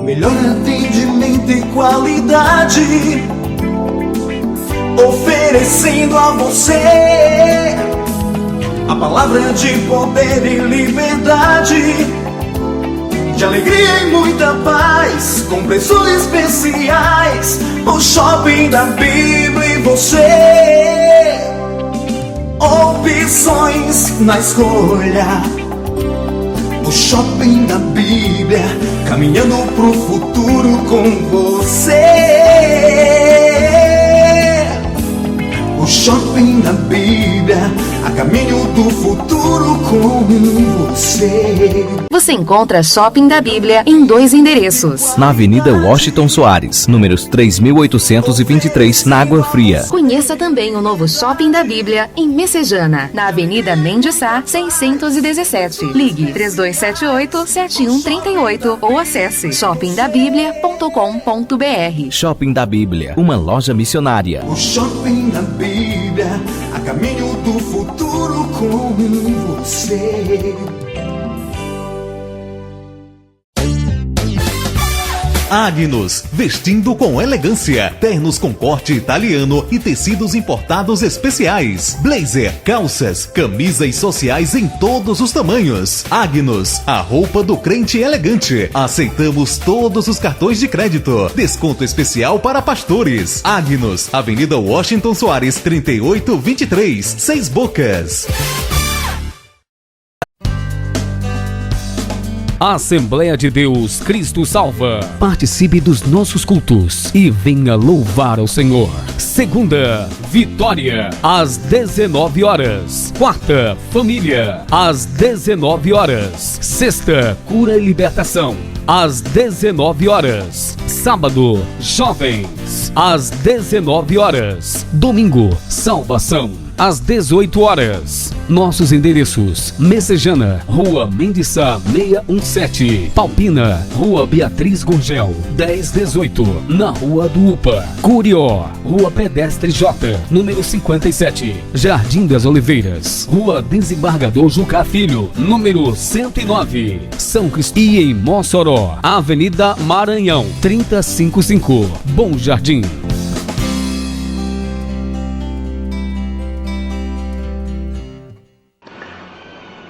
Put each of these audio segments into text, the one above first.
melhor atendimento e qualidade, oferecendo a você a palavra de poder e liberdade, de alegria e muita paz, com preços especiais. O Shopping da Bíblia e você, opções na escolha. O Shopping da Bíblia, caminhando pro futuro com você. O Shopping da Bíblia, a caminho do futuro com você. Você encontra Shopping da Bíblia em 2 endereços. Na Avenida Washington Soares, números 3.823, na Água Fria. Conheça também o novo Shopping da Bíblia em Messejana, na Avenida Mendes Sá, 617. Ligue 3278-7138 ou acesse shoppingdabiblia.com.br. Shopping da Bíblia, uma loja missionária. O Shopping da Bíblia, a caminho do futuro com você. Agnus, vestindo com elegância, ternos com corte italiano e tecidos importados especiais, blazer, calças, camisas sociais em todos os tamanhos. Agnus, a roupa do crente elegante. Aceitamos todos os cartões de crédito. Desconto especial para pastores. Agnus, Avenida Washington Soares, 3823, 6 Bocas. Assembleia de Deus Cristo Salva. Participe dos nossos cultos e venha louvar ao Senhor. Segunda, Vitória, às 19 horas. Quarta, Família, às 19 horas. Sexta, Cura e Libertação, às 19 horas. Sábado, Jovens, às 19 horas. Domingo, Salvação, às 18 horas. Nossos endereços: Messejana, Rua Mendes Sá 617, Palpina, Rua Beatriz Gurgel 1018, na Rua do Upa. Curió, Rua Pedestre J, número 57, Jardim das Oliveiras, Rua Desembargador Jucá Filho, número 109, São Cristóvão. E em Mossoró, Avenida Maranhão 355, Bom Jardim.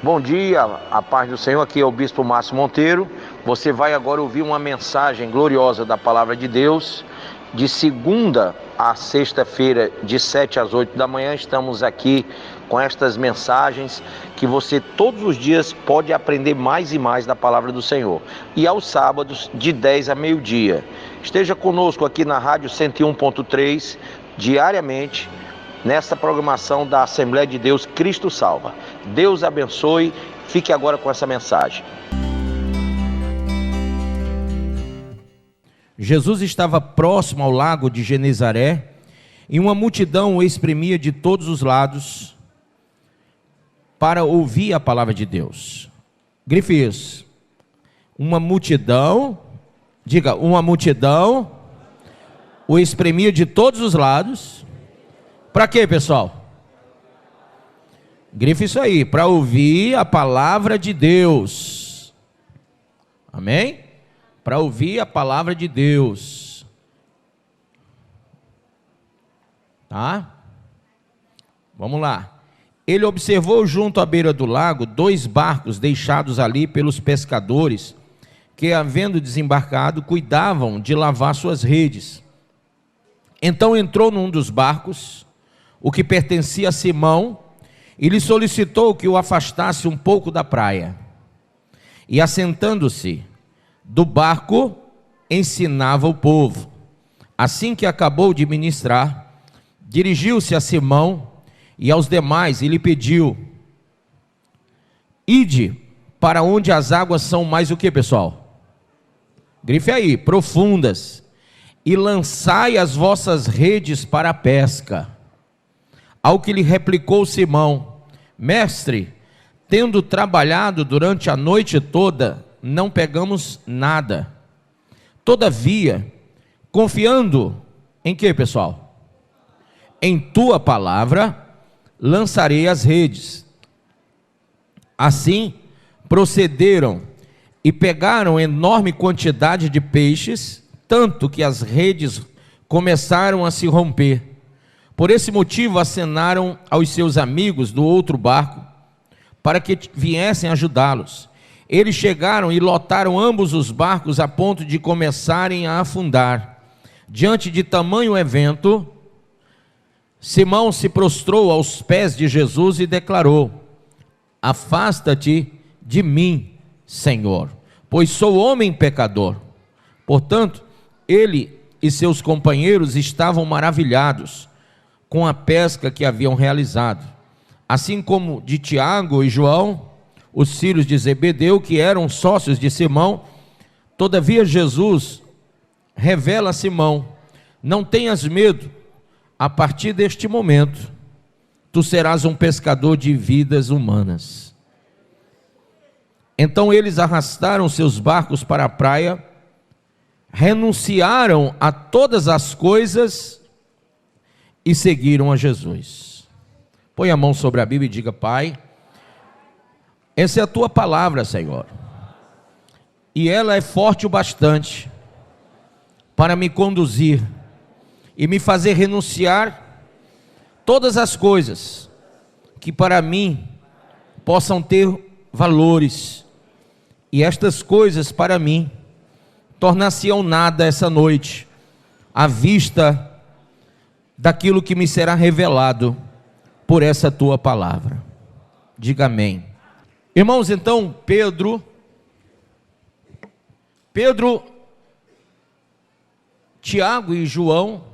Bom dia, a paz do Senhor, aqui é o Bispo Márcio Monteiro. Você vai agora ouvir uma mensagem gloriosa da Palavra de Deus. De segunda a sexta-feira, de 7 às 8 da manhã, estamos aqui com estas mensagens que você todos os dias pode aprender mais e mais da Palavra do Senhor. E aos sábados, de 10 a meio-dia. Esteja conosco aqui na Rádio 101.3, diariamente, nesta programação da Assembleia de Deus Cristo Salva. Deus abençoe. Fique agora com essa mensagem. Jesus estava próximo ao lago de Genezaré e uma multidão o exprimia de todos os lados para ouvir a palavra de Deus. Grife isso. Uma multidão, diga, uma multidão o exprimia de todos os lados. Para quê, pessoal? Grife isso aí, para ouvir a palavra de Deus. Amém? Para ouvir a palavra de Deus. Tá? Vamos lá. Ele observou junto à beira do lago 2 barcos deixados ali pelos pescadores, que, havendo desembarcado, cuidavam de lavar suas redes. Então entrou num dos barcos, o que pertencia a Simão, e lhe solicitou que o afastasse um pouco da praia. E assentando-se do barco, ensinava o povo. Assim que acabou de ministrar, dirigiu-se a Simão e aos demais e lhe pediu: ide para onde as águas são mais o que, pessoal? Grife aí, profundas, e lançai as vossas redes para a pesca. Ao que lhe replicou Simão: mestre, tendo trabalhado durante a noite toda, não pegamos nada. Todavia, confiando em que, pessoal? Em tua palavra, lançarei as redes. Assim, procederam, e pegaram enorme quantidade de peixes, tanto que as redes começaram a se romper. Por esse motivo acenaram aos seus amigos do outro barco para que viessem ajudá-los. Eles chegaram e lotaram ambos os barcos a ponto de começarem a afundar. Diante de tamanho evento, Simão se prostrou aos pés de Jesus e declarou: afasta-te de mim, Senhor, pois sou homem pecador. Portanto, ele e seus companheiros estavam maravilhados com a pesca que haviam realizado, assim como de Tiago e João, os filhos de Zebedeu, que eram sócios de Simão. Todavia Jesus revela a Simão: não tenhas medo, a partir deste momento tu serás um pescador de vidas humanas. Então eles arrastaram seus barcos para a praia, renunciaram a todas as coisas e seguiram a Jesus. Põe a mão sobre a Bíblia e diga: Pai, essa é a tua palavra, Senhor, e ela é forte o bastante para me conduzir e me fazer renunciar todas as coisas que para mim possam ter valores, e estas coisas para mim tornar-se-ão nada essa noite, à vista daquilo que me será revelado por essa tua palavra. Diga amém. Irmãos, então Pedro, Tiago e João,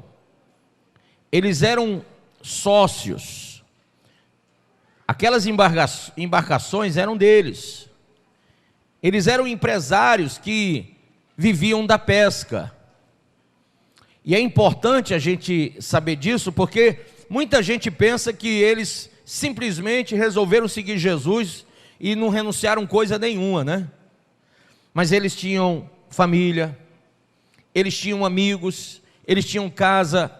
eles eram sócios. Aquelas embarcações eram deles. Eles eram empresários que viviam da pesca. E é importante a gente saber disso, porque muita gente pensa que eles simplesmente resolveram seguir Jesus e não renunciaram coisa nenhuma, né? Mas eles tinham família, eles tinham amigos, eles tinham casa,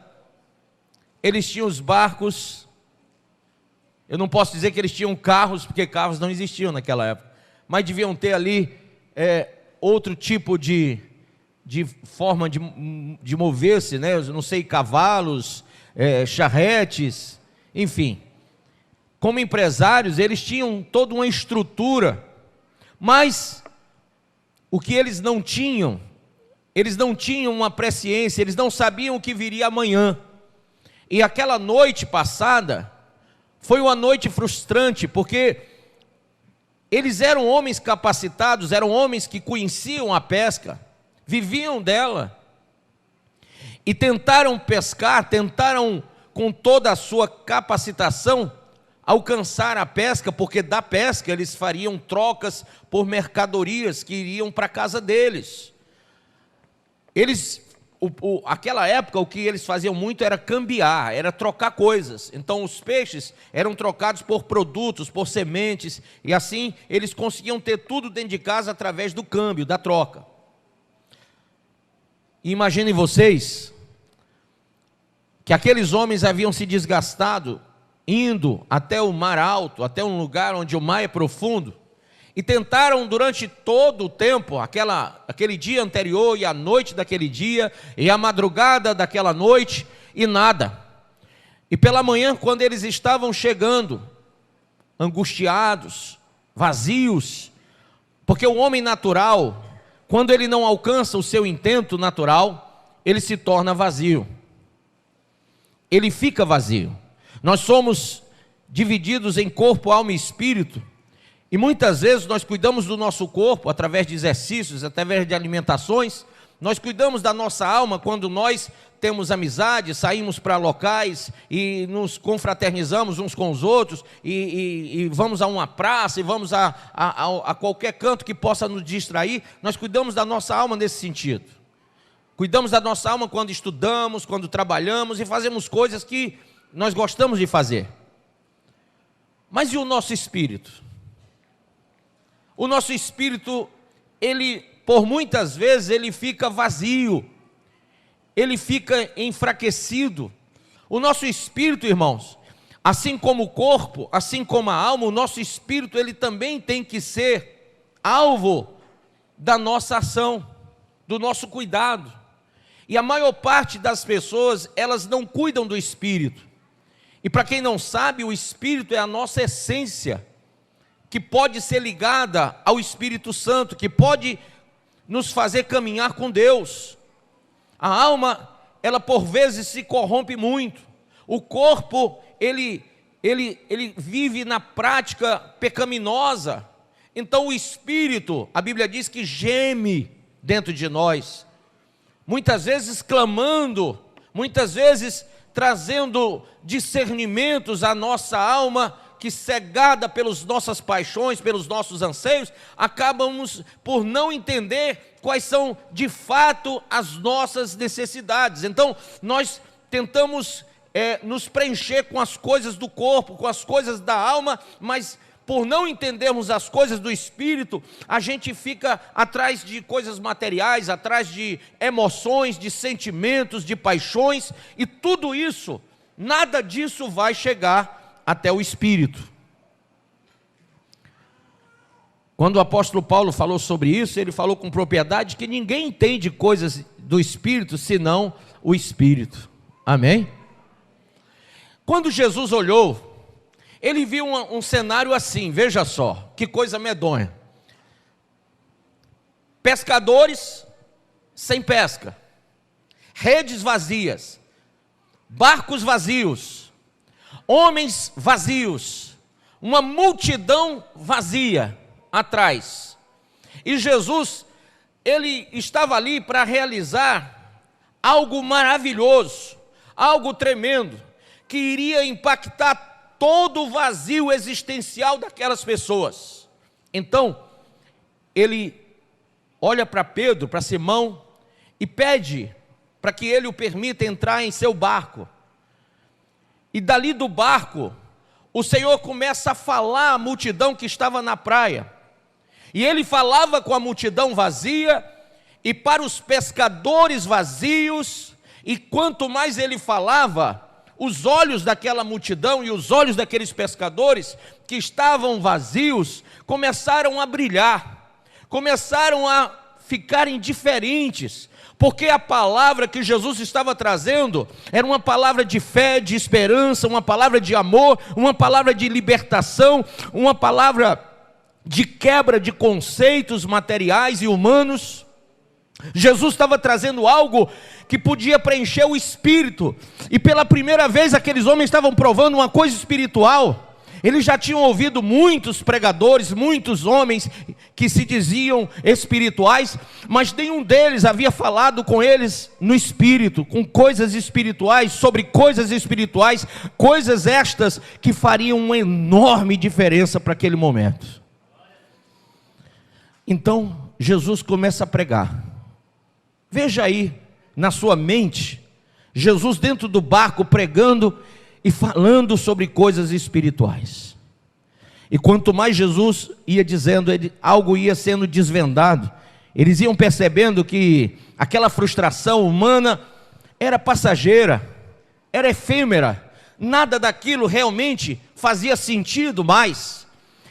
eles tinham os barcos. Eu não posso dizer que eles tinham carros, porque carros não existiam naquela época, mas deviam ter ali outro tipo de forma de mover-se, né? Eu não sei, cavalos, charretes, enfim. Como empresários, eles tinham toda uma estrutura, mas o que eles não tinham uma presciência, eles não sabiam o que viria amanhã. E aquela noite passada foi uma noite frustrante, porque eles eram homens capacitados, eram homens que conheciam a pesca, viviam dela, e tentaram pescar, tentaram com toda a sua capacitação alcançar a pesca, porque da pesca eles fariam trocas por mercadorias que iriam para a casa deles. Aquela época o que eles faziam muito era cambiar, era trocar coisas. Então os peixes eram trocados por produtos, por sementes, e assim eles conseguiam ter tudo dentro de casa através do câmbio, da troca. E imaginem vocês que aqueles homens haviam se desgastado indo até o mar alto, até um lugar onde o mar é profundo, e tentaram durante todo o tempo, aquele dia anterior e a noite daquele dia, e a madrugada daquela noite, e nada. E pela manhã, quando eles estavam chegando, angustiados, vazios, porque o homem natural, quando ele não alcança o seu intento natural, ele se torna vazio, ele fica vazio. Nós somos divididos em corpo, alma e espírito, e muitas vezes nós cuidamos do nosso corpo através de exercícios, através de alimentações. Nós cuidamos da nossa alma quando nós temos amizade, saímos para locais e nos confraternizamos uns com os outros, e vamos a uma praça, e vamos a qualquer canto que possa nos distrair. Nós cuidamos da nossa alma nesse sentido. Cuidamos da nossa alma quando estudamos, quando trabalhamos e fazemos coisas que nós gostamos de fazer. Mas e o nosso espírito? O nosso espírito, ele, por muitas vezes, ele fica vazio, ele fica enfraquecido. O nosso espírito, irmãos, assim como o corpo, assim como a alma, o nosso espírito, ele também tem que ser alvo da nossa ação, do nosso cuidado. E a maior parte das pessoas, elas não cuidam do espírito. E para quem não sabe, o espírito é a nossa essência, que pode ser ligada ao Espírito Santo, que pode nos fazer caminhar com Deus. A alma, ela por vezes se corrompe muito. O corpo, ele vive na prática pecaminosa. Então o espírito, a Bíblia diz que geme dentro de nós, muitas vezes clamando, muitas vezes trazendo discernimentos à nossa alma, que cegada pelas nossas paixões, pelos nossos anseios, acabamos por não entender quais são de fato as nossas necessidades. Então nós tentamos nos preencher com as coisas do corpo, com as coisas da alma, mas por não entendermos as coisas do espírito, a gente fica atrás de coisas materiais, atrás de emoções, de sentimentos, de paixões, e tudo isso, nada disso vai chegar até o espírito. Quando o apóstolo Paulo falou sobre isso, ele falou com propriedade que ninguém entende coisas do espírito senão o espírito. Amém? Quando Jesus olhou, ele viu um cenário assim, veja só, que coisa medonha. Pescadores sem pesca, redes vazias, barcos vazios, homens vazios, uma multidão vazia atrás. E Jesus, ele estava ali para realizar algo maravilhoso, algo tremendo, que iria impactar todo o vazio existencial daquelas pessoas. Então, ele olha para Pedro, para Simão, e pede para que ele o permita entrar em seu barco. E dali do barco, o Senhor começa a falar à multidão que estava na praia. E ele falava com a multidão vazia, e para os pescadores vazios, e quanto mais ele falava, os olhos daquela multidão e os olhos daqueles pescadores que estavam vazios começaram a brilhar, começaram a ficar indiferentes, porque a palavra que Jesus estava trazendo era uma palavra de fé, de esperança, uma palavra de amor, uma palavra de libertação, uma palavra de quebra de conceitos materiais e humanos. Jesus estava trazendo algo que podia preencher o espírito, e pela primeira vez aqueles homens estavam provando uma coisa espiritual. Eles já tinham ouvido muitos pregadores, muitos homens que se diziam espirituais, mas nenhum deles havia falado com eles no espírito, com coisas espirituais, sobre coisas espirituais, coisas estas que fariam uma enorme diferença para aquele momento. Então Jesus começa a pregar. Veja aí, na sua mente, Jesus dentro do barco pregando e falando sobre coisas espirituais. E quanto mais Jesus ia dizendo, algo ia sendo desvendado. Eles iam percebendo que aquela frustração humana era passageira, era efêmera, nada daquilo realmente fazia sentido mais.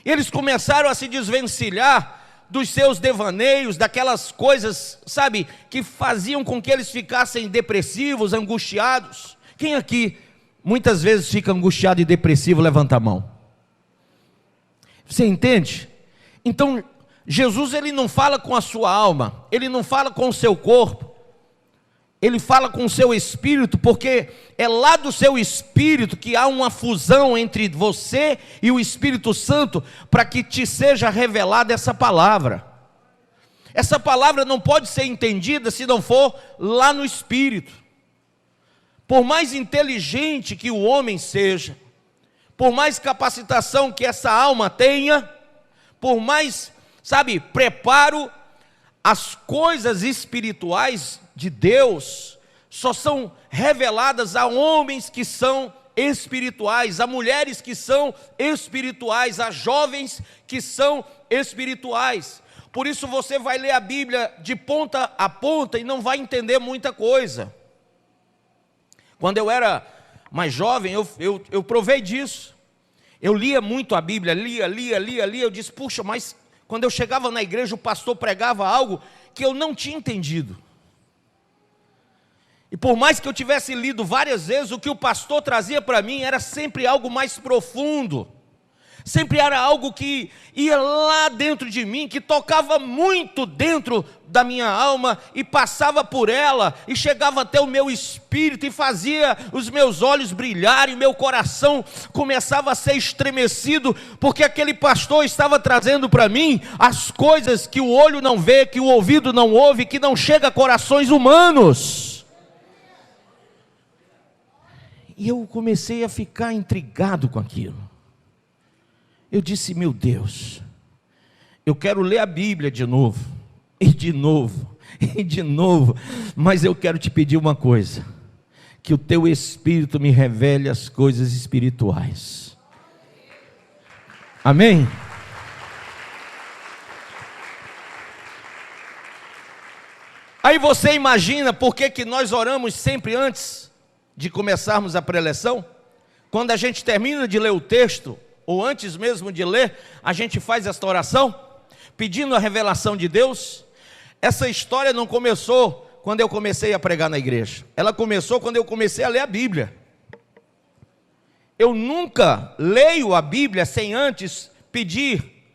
Eles começaram a se desvencilhar dos seus devaneios, daquelas coisas, sabe, que faziam com que eles ficassem depressivos, angustiados. Quem aqui muitas vezes fica angustiado e depressivo? Levanta a mão. Você entende? Então Jesus, ele não fala com a sua alma, ele não fala com o seu corpo, ele fala com o seu espírito, porque é lá do seu espírito que há uma fusão entre você e o Espírito Santo, para que te seja revelada essa palavra. Essa palavra não pode ser entendida se não for lá no espírito. Por mais inteligente que o homem seja, por mais capacitação que essa alma tenha, por mais, sabe, preparo, as coisas espirituais de Deus só são reveladas a homens que são espirituais, a mulheres que são espirituais, a jovens que são espirituais. Por isso você vai ler a Bíblia de ponta a ponta e não vai entender muita coisa. Quando eu era mais jovem, eu provei disso. Eu lia muito a Bíblia, lia, eu disse, puxa, mas quando eu chegava na igreja, o pastor pregava algo que eu não tinha entendido. E por mais que eu tivesse lido várias vezes, o que o pastor trazia para mim era sempre algo mais profundo. Sempre era algo que ia lá dentro de mim, que tocava muito dentro da minha alma e passava por ela e chegava até o meu espírito e fazia os meus olhos brilharem, meu coração começava a ser estremecido, porque aquele pastor estava trazendo para mim as coisas que o olho não vê, que o ouvido não ouve, que não chega a corações humanos. E eu comecei a ficar intrigado com aquilo. Eu disse, meu Deus, eu quero ler a Bíblia de novo, e de novo, e de novo, mas eu quero te pedir uma coisa, que o teu Espírito me revele as coisas espirituais. Amém? Aí você imagina por que nós oramos sempre antes de começarmos a preleção? Quando a gente termina de ler o texto, ou antes mesmo de ler, a gente faz esta oração, pedindo a revelação de Deus. Essa história não começou quando eu comecei a pregar na igreja, ela começou quando eu comecei a ler a Bíblia. Eu nunca leio a Bíblia sem antes pedir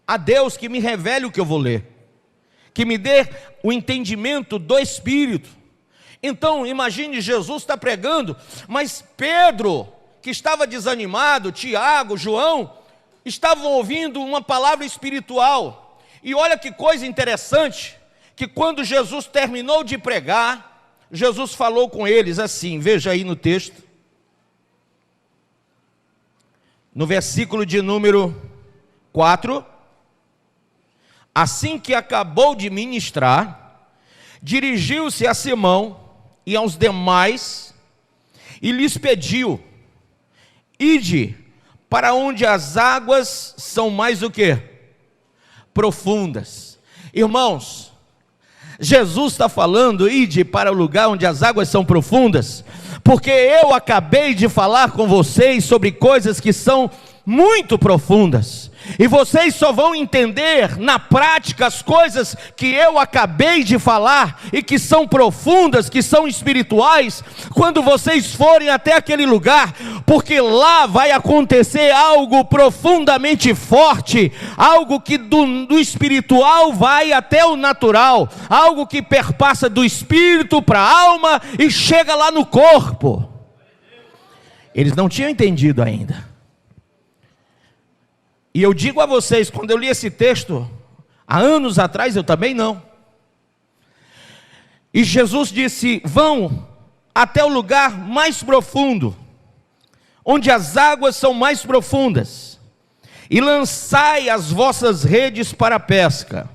a Deus que me revele o que eu vou ler, que me dê o entendimento do Espírito. Então imagine, Jesus está pregando, mas Pedro, que estava desanimado, Tiago, João, estavam ouvindo uma palavra espiritual. E olha que coisa interessante, que quando Jesus terminou de pregar, Jesus falou com eles assim, veja aí no texto, no versículo de número 4, assim que acabou de ministrar, dirigiu-se a Simão e aos demais, e lhes pediu, ide para onde as águas são mais o quê? Profundas. Irmãos, Jesus está falando, ide para o lugar onde as águas são profundas, porque eu acabei de falar com vocês sobre coisas que são muito profundas, e vocês só vão entender na prática as coisas que eu acabei de falar, e que são profundas, que são espirituais, quando vocês forem até aquele lugar, porque lá vai acontecer algo profundamente forte, algo que do espiritual vai até o natural, algo que perpassa do espírito para a alma e chega lá no corpo. Eles não tinham entendido ainda. E eu digo a vocês, quando eu li esse texto, há anos atrás, eu também não. E Jesus disse, vão até o lugar mais profundo, onde as águas são mais profundas, e lançai as vossas redes para a pesca.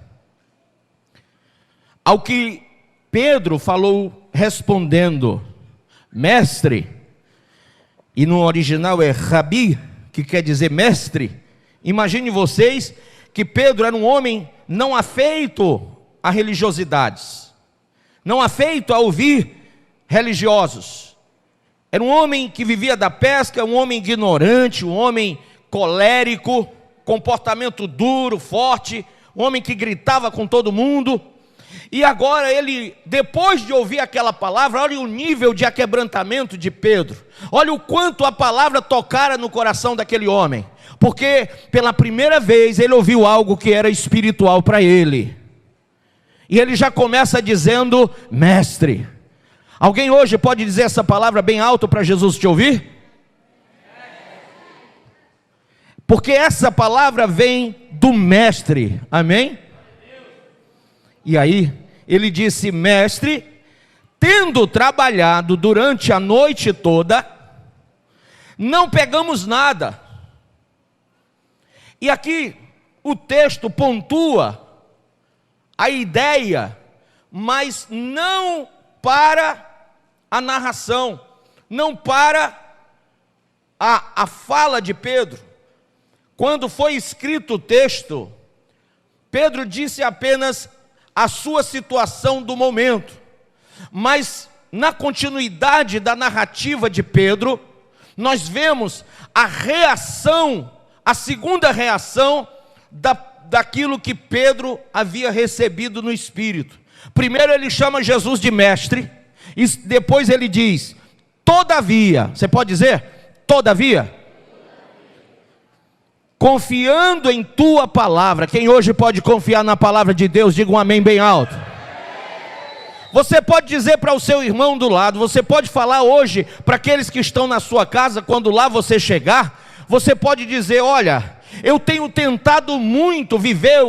Ao que Pedro falou respondendo, mestre, e no original é rabi, que quer dizer mestre. Imagine vocês que Pedro era um homem não afeito a religiosidades, não afeito a ouvir religiosos. Era um homem que vivia da pesca, um homem ignorante, um homem colérico, comportamento duro, forte, um homem que gritava com todo mundo. E agora ele, depois de ouvir aquela palavra, olha o nível de aquebrantamento de Pedro, olha o quanto a palavra tocara no coração daquele homem, porque pela primeira vez ele ouviu algo que era espiritual para ele, e ele já começa dizendo, mestre. Alguém hoje pode dizer essa palavra bem alto para Jesus te ouvir? Porque essa palavra vem do mestre, amém? E aí, ele disse, mestre, tendo trabalhado durante a noite toda, não pegamos nada. E aqui, o texto pontua a ideia, mas não para a narração, não para a fala de Pedro. Quando foi escrito o texto, Pedro disse apenas a sua situação do momento, mas na continuidade da narrativa de Pedro, nós vemos a reação, a segunda reação daquilo que Pedro havia recebido no Espírito. Primeiro ele chama Jesus de mestre, e depois ele diz, todavia, você pode dizer, todavia? Confiando em tua palavra. Quem hoje pode confiar na palavra de Deus, diga um amém bem alto. Você pode dizer para o seu irmão do lado, você pode falar hoje para aqueles que estão na sua casa, quando lá você chegar, você pode dizer, olha, eu tenho tentado muito viver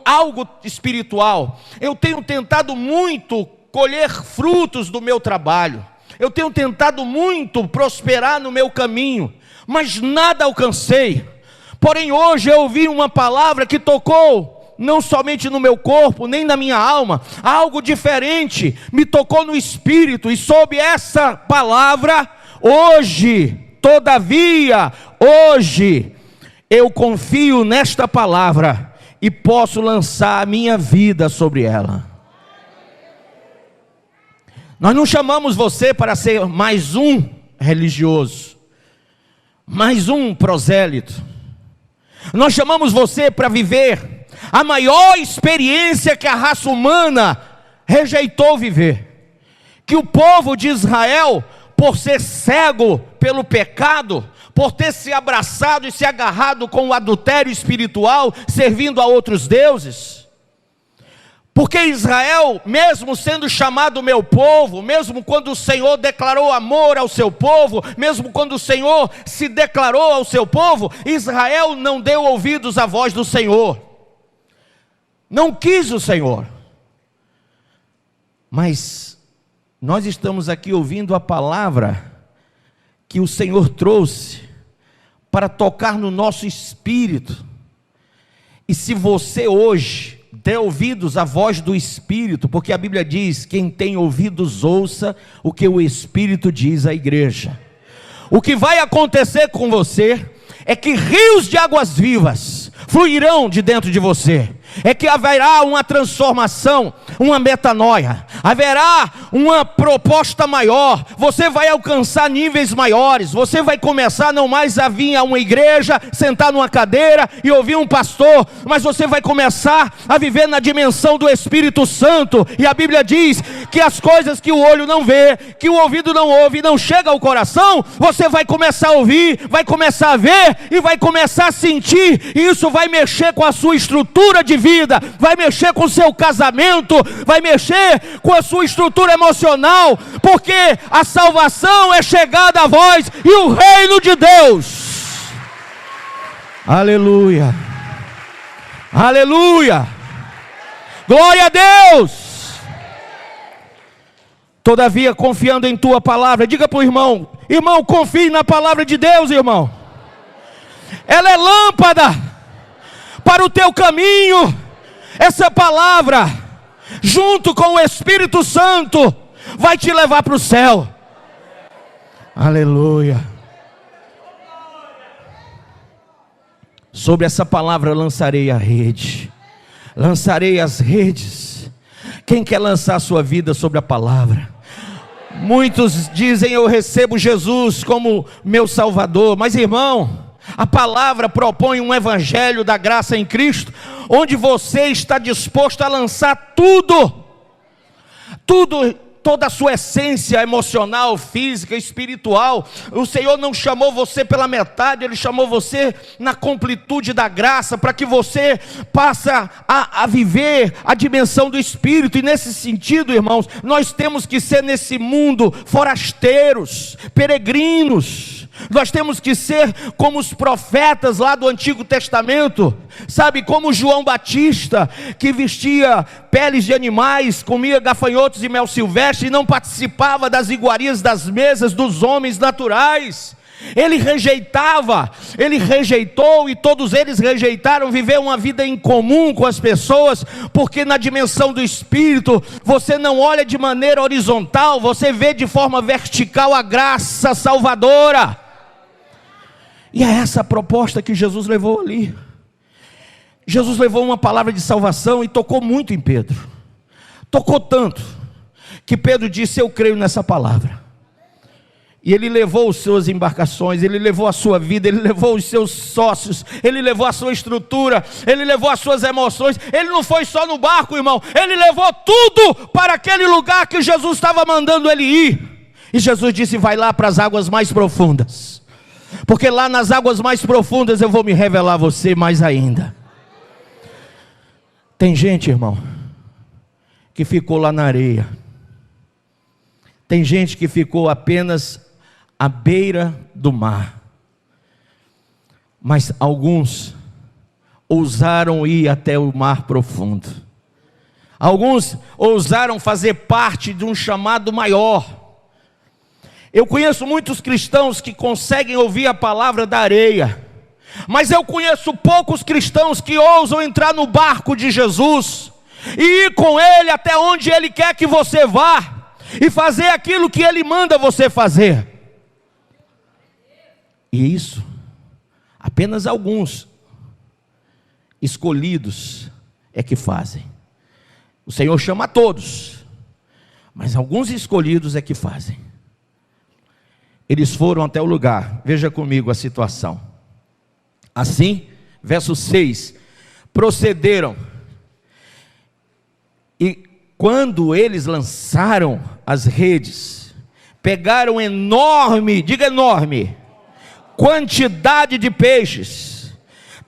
algo espiritual, eu tenho tentado muito colher frutos do meu trabalho, eu tenho tentado muito prosperar no meu caminho, mas nada alcancei. Porém hoje eu ouvi uma palavra que tocou não somente no meu corpo, nem na minha alma, algo diferente me tocou no espírito, e sob essa palavra, hoje, todavia, hoje, eu confio nesta palavra, e posso lançar a minha vida sobre ela. Nós não chamamos você para ser mais um religioso, mais um prosélito, nós chamamos você para viver a maior experiência que a raça humana rejeitou viver, que o povo de Israel, por ser cego pelo pecado, por ter se abraçado e se agarrado com o adultério espiritual, servindo a outros deuses, porque Israel, mesmo sendo chamado meu povo, mesmo quando o Senhor declarou amor ao seu povo, mesmo quando o Senhor se declarou ao seu povo, Israel não deu ouvidos à voz do Senhor, não quis o Senhor. Mas nós estamos aqui ouvindo a palavra que o Senhor trouxe para tocar no nosso espírito. E se você hoje der ouvidos à voz do Espírito, porque a Bíblia diz, quem tem ouvidos ouça o que o Espírito diz à igreja. O que vai acontecer com você é que rios de águas vivas fluirão de dentro de você, é que haverá uma transformação, uma metanoia, haverá uma proposta maior, você vai alcançar níveis maiores, você vai começar não mais a vir a uma igreja, sentar numa cadeira e ouvir um pastor, mas você vai começar a viver na dimensão do Espírito Santo, e a Bíblia diz que as coisas que o olho não vê, que o ouvido não ouve e não chega ao coração, você vai começar a ouvir, vai começar a ver e vai começar a sentir, e isso vai mexer com a sua estrutura de vida, vai mexer com o seu casamento, vai mexer com a sua estrutura emocional, porque a salvação é chegada a vós e o reino de Deus. Aleluia, aleluia, glória a Deus. Todavia, confiando em tua palavra, diga para o irmão, irmão, confie na palavra de Deus, irmão, ela é lâmpada para o teu caminho. Essa palavra, junto com o Espírito Santo, vai te levar para o céu. Aleluia. Sobre essa palavra lançarei a rede, lançarei as redes. Quem quer lançar a sua vida sobre a palavra? Muitos dizem, eu recebo Jesus como meu Salvador, mas irmão, a palavra propõe um evangelho da graça em Cristo, onde você está disposto a lançar tudo, toda a sua essência emocional, física, espiritual. O Senhor não chamou você pela metade, Ele chamou você na completude da graça, para que você passe a viver a dimensão do Espírito. E nesse sentido, irmãos, nós temos que ser nesse mundo forasteiros, peregrinos. Nós temos que ser como os profetas lá do Antigo Testamento, sabe, como João Batista, que vestia peles de animais, comia gafanhotos e mel silvestre, e não participava das iguarias das mesas dos homens naturais. Ele rejeitou, e todos eles rejeitaram viver uma vida em comum com as pessoas, porque na dimensão do Espírito, você não olha de maneira horizontal, você vê de forma vertical a graça salvadora. E é essa a proposta que Jesus levou ali. Jesus levou uma palavra de salvação e tocou muito em Pedro. Tocou tanto, que Pedro disse, eu creio nessa palavra. E ele levou as suas embarcações, ele levou a sua vida, ele levou os seus sócios, ele levou a sua estrutura, ele levou as suas emoções. Ele não foi só no barco, irmão, ele levou tudo para aquele lugar que Jesus estava mandando ele ir. E Jesus disse: vai lá para as águas mais profundas, porque lá nas águas mais profundas eu vou me revelar a você mais ainda. Tem gente, irmão, que ficou lá na areia. Tem gente que ficou apenas à beira do mar. Mas alguns ousaram ir até o mar profundo. Alguns ousaram fazer parte de um chamado maior. Eu conheço muitos cristãos que conseguem ouvir a palavra da areia, mas eu conheço poucos cristãos que ousam entrar no barco de Jesus e ir com Ele até onde Ele quer que você vá, e fazer aquilo que Ele manda você fazer. E isso, apenas alguns escolhidos é que fazem. O Senhor chama a todos, mas alguns escolhidos é que fazem. Eles foram até o lugar, veja comigo a situação. Assim, verso 6, procederam, e quando eles lançaram as redes, pegaram enorme, diga enorme, quantidade de peixes,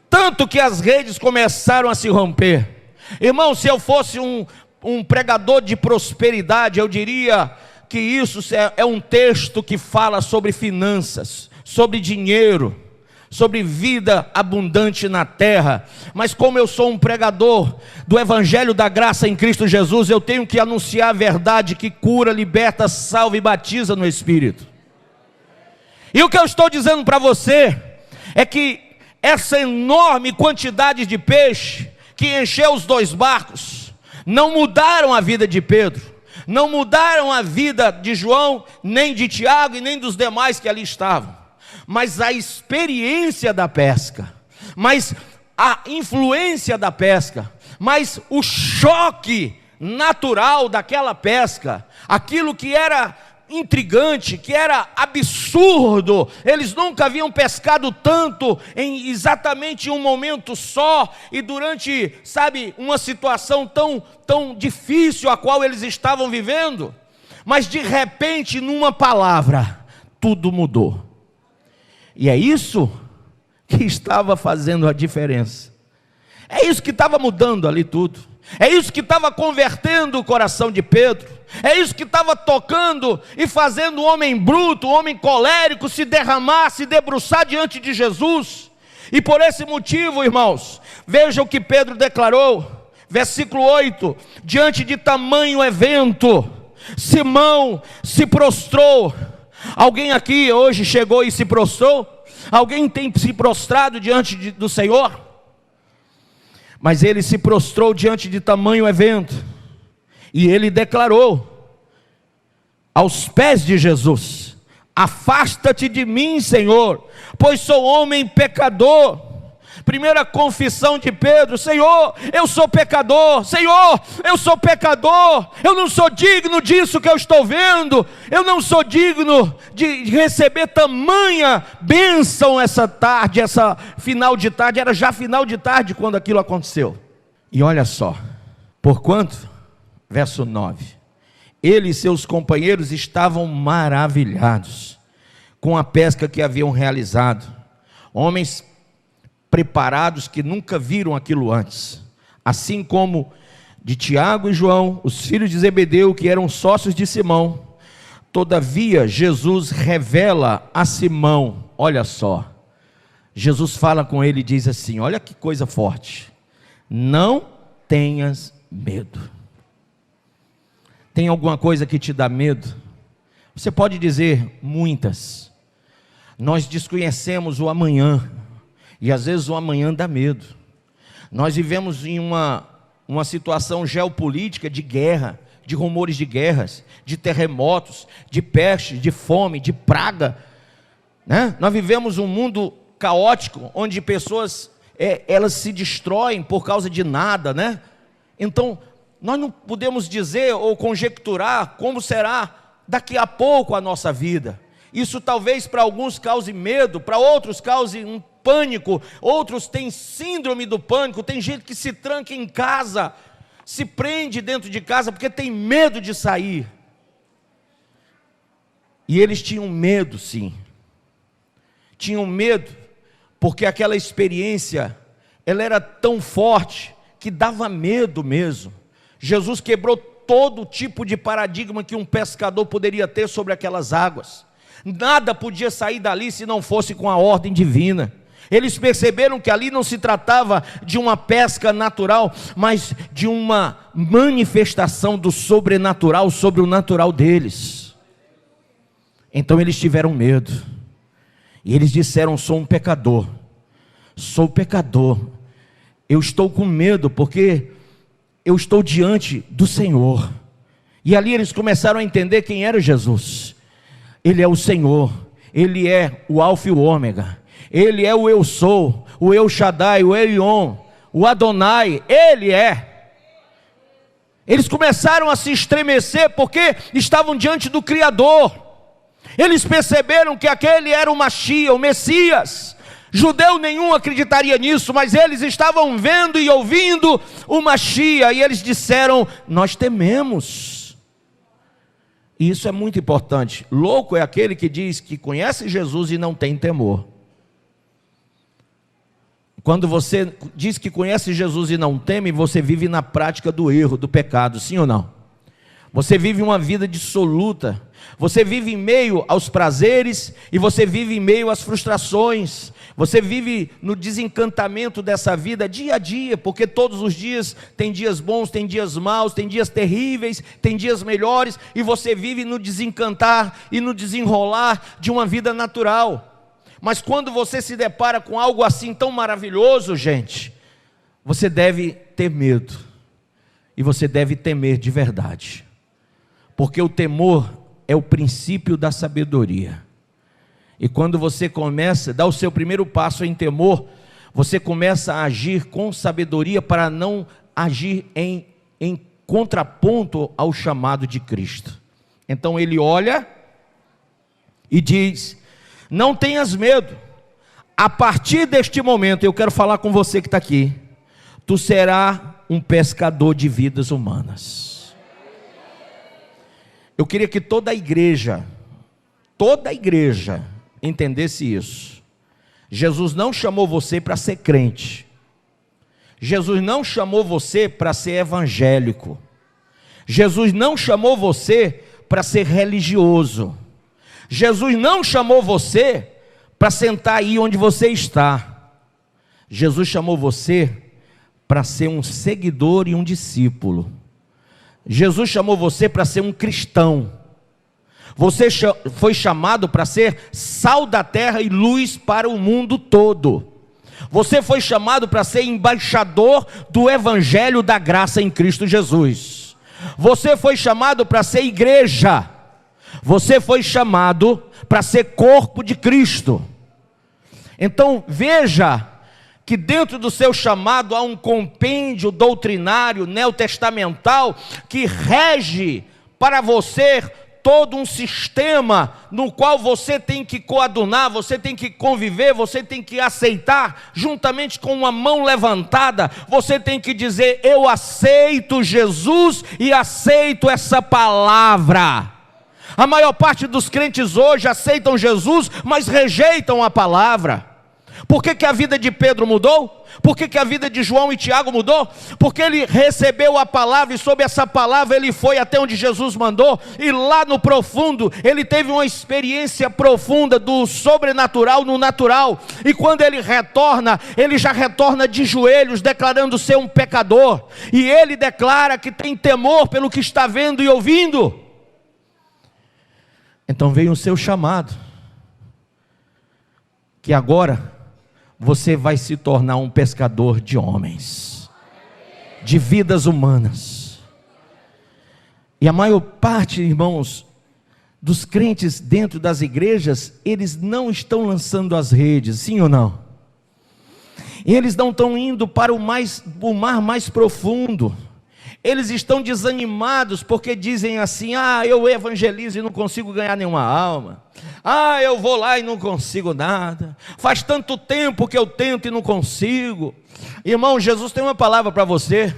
tanto que as redes começaram a se romper. Irmão, se eu fosse um pregador de prosperidade, eu diria que isso é um texto que fala sobre finanças, sobre dinheiro, sobre vida abundante na terra. Mas como eu sou um pregador do Evangelho da graça em Cristo Jesus, eu tenho que anunciar a verdade que cura, liberta, salva e batiza no Espírito. E o que eu estou dizendo para você é que essa enorme quantidade de peixe que encheu os 2 barcos não mudaram a vida de Pedro, não mudaram a vida de João, nem de Tiago e nem dos demais que ali estavam. Mas a experiência da pesca, mas a influência da pesca, mas o choque natural daquela pesca, aquilo que era intrigante, que era absurdo, eles nunca haviam pescado tanto em exatamente um momento só, e durante, uma situação tão difícil a qual eles estavam vivendo. Mas de repente, numa palavra, tudo mudou. E é isso que estava fazendo a diferença. É isso que estava mudando ali tudo. É isso que estava convertendo o coração de Pedro. É isso que estava tocando e fazendo o homem bruto, o homem colérico se derramar, se debruçar diante de Jesus. E por esse motivo, irmãos, veja o que Pedro declarou, versículo 8: diante de tamanho evento, Simão se prostrou. Alguém aqui hoje chegou e se prostrou? Alguém tem se prostrado diante do Senhor? Mas ele se prostrou diante de tamanho evento, e ele declarou aos pés de Jesus: afasta-te de mim, Senhor, pois sou homem pecador. Primeira confissão de Pedro: Senhor, eu sou pecador. Senhor, eu sou pecador. Eu não sou digno disso que eu estou vendo. Eu não sou digno de receber tamanha bênção essa tarde, essa final de tarde. Era já final de tarde quando aquilo aconteceu. E olha só, porquanto, verso 9, ele e seus companheiros estavam maravilhados com a pesca que haviam realizado. Homens preparados que nunca viram aquilo antes, assim como de Tiago e João, os filhos de Zebedeu, que eram sócios de Simão. Todavia Jesus revela a Simão, olha só, Jesus fala com ele e diz assim, olha que coisa forte: não tenhas medo. Tem alguma coisa que te dá medo? Você pode dizer muitas. Nós desconhecemos o amanhã, e às vezes o amanhã dá medo. Nós vivemos em uma situação geopolítica de guerra, de rumores de guerras, de terremotos, de peste, de fome, de praga, né? Nós vivemos um mundo caótico, onde pessoas, elas se destroem por causa de nada, né? Então, nós não podemos dizer ou conjecturar como será daqui a pouco a nossa vida. Isso talvez para alguns cause medo, para outros cause um pânico, outros têm síndrome do pânico, tem gente que se tranca em casa, se prende dentro de casa porque tem medo de sair. E eles tinham medo, sim. Tinham medo, porque aquela experiência, ela era tão forte, que dava medo mesmo. Jesus quebrou todo tipo de paradigma que um pescador poderia ter sobre aquelas águas. Nada podia sair dali se não fosse com a ordem divina. Eles perceberam que ali não se tratava de uma pesca natural, mas de uma manifestação do sobrenatural sobre o natural deles. Então eles tiveram medo. E eles disseram: sou um pecador. Sou pecador. Eu estou com medo porque eu estou diante do Senhor. E ali eles começaram a entender quem era Jesus. Ele é o Senhor, Ele é o Alfa e o Ômega, Ele é o Eu Sou, o El Shaddai, o Elion, o Adonai, Ele é. Eles começaram a se estremecer porque estavam diante do Criador. Eles perceberam que aquele era o Machia, o Messias. Judeu nenhum acreditaria nisso, mas eles estavam vendo e ouvindo o Machia, e eles disseram: nós tememos. E isso é muito importante. Louco é aquele que diz que conhece Jesus e não tem temor. Quando você diz que conhece Jesus e não teme, você vive na prática do erro, do pecado, sim ou não? Você vive uma vida dissoluta. Você vive em meio aos prazeres e você vive em meio às frustrações. Você vive no desencantamento dessa vida dia a dia, porque todos os dias tem dias bons, tem dias maus, tem dias terríveis, tem dias melhores, e você vive no desencantar e no desenrolar de uma vida natural. Mas quando você se depara com algo assim tão maravilhoso, gente, você deve ter medo, e você deve temer de verdade, porque o temor é o princípio da sabedoria. E quando você começa a dar o seu primeiro passo em temor, você começa a agir com sabedoria para não agir em contraponto ao chamado de Cristo. Então ele olha e diz: não tenhas medo, a partir deste momento, eu quero falar com você que está aqui, tu serás um pescador de vidas humanas. Eu queria que toda a igreja entendesse isso. Jesus não chamou você para ser crente. Jesus não chamou você para ser evangélico. Jesus não chamou você para ser religioso. Jesus não chamou você para sentar aí onde você está. Jesus chamou você para ser um seguidor e um discípulo. Jesus chamou você para ser um cristão. Você foi chamado para ser sal da terra e luz para o mundo todo. Você foi chamado para ser embaixador do evangelho da graça em Cristo Jesus. Você foi chamado para ser igreja. Você foi chamado para ser corpo de Cristo. Então veja que dentro do seu chamado há um compêndio doutrinário neotestamental que rege para você todo um sistema no qual você tem que coadunar, você tem que conviver, você tem que aceitar, juntamente com uma mão levantada, você tem que dizer: eu aceito Jesus e aceito essa palavra. A maior parte dos crentes hoje aceitam Jesus, mas rejeitam a palavra. Por que a vida de Pedro mudou? Por que a vida de João e Tiago mudou? Porque ele recebeu a palavra, e sob essa palavra ele foi até onde Jesus mandou, e lá no profundo ele teve uma experiência profunda do sobrenatural no natural, e quando ele retorna, ele já retorna de joelhos, declarando ser um pecador, e ele declara que tem temor pelo que está vendo e ouvindo. Então veio o seu chamado, que agora você vai se tornar um pescador de homens, de vidas humanas. E a maior parte, irmãos, dos crentes dentro das igrejas, eles não estão lançando as redes, sim ou não? Eles não estão indo para o mar mais profundo. Eles estão desanimados porque dizem assim: ah, eu evangelizo e não consigo ganhar nenhuma alma. Ah, eu vou lá e não consigo nada. Faz tanto tempo que eu tento e não consigo. Irmão, Jesus tem uma palavra para você.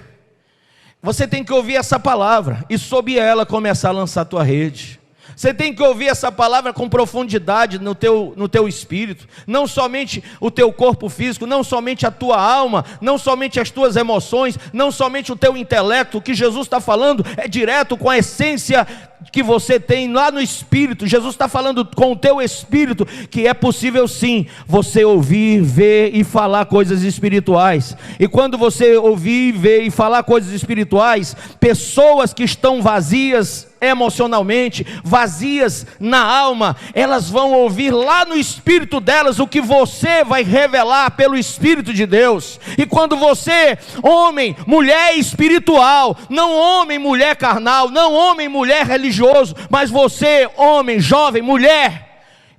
Você tem que ouvir essa palavra e sob ela começar a lançar a tua rede. Você tem que ouvir essa palavra com profundidade no teu espírito, não somente o teu corpo físico, não somente a tua alma, não somente as tuas emoções, não somente o teu intelecto. O que Jesus está falando é direto com a essência que você tem lá no espírito. Jesus está falando com o teu espírito que é possível sim você ouvir, ver e falar coisas espirituais. E quando você ouvir, ver e falar coisas espirituais, pessoas que estão vazias emocionalmente, vazias na alma, elas vão ouvir lá no espírito delas o que você vai revelar pelo Espírito de Deus. E quando você, homem, mulher espiritual, não homem, mulher carnal, não homem, mulher religioso, mas você, homem, jovem, mulher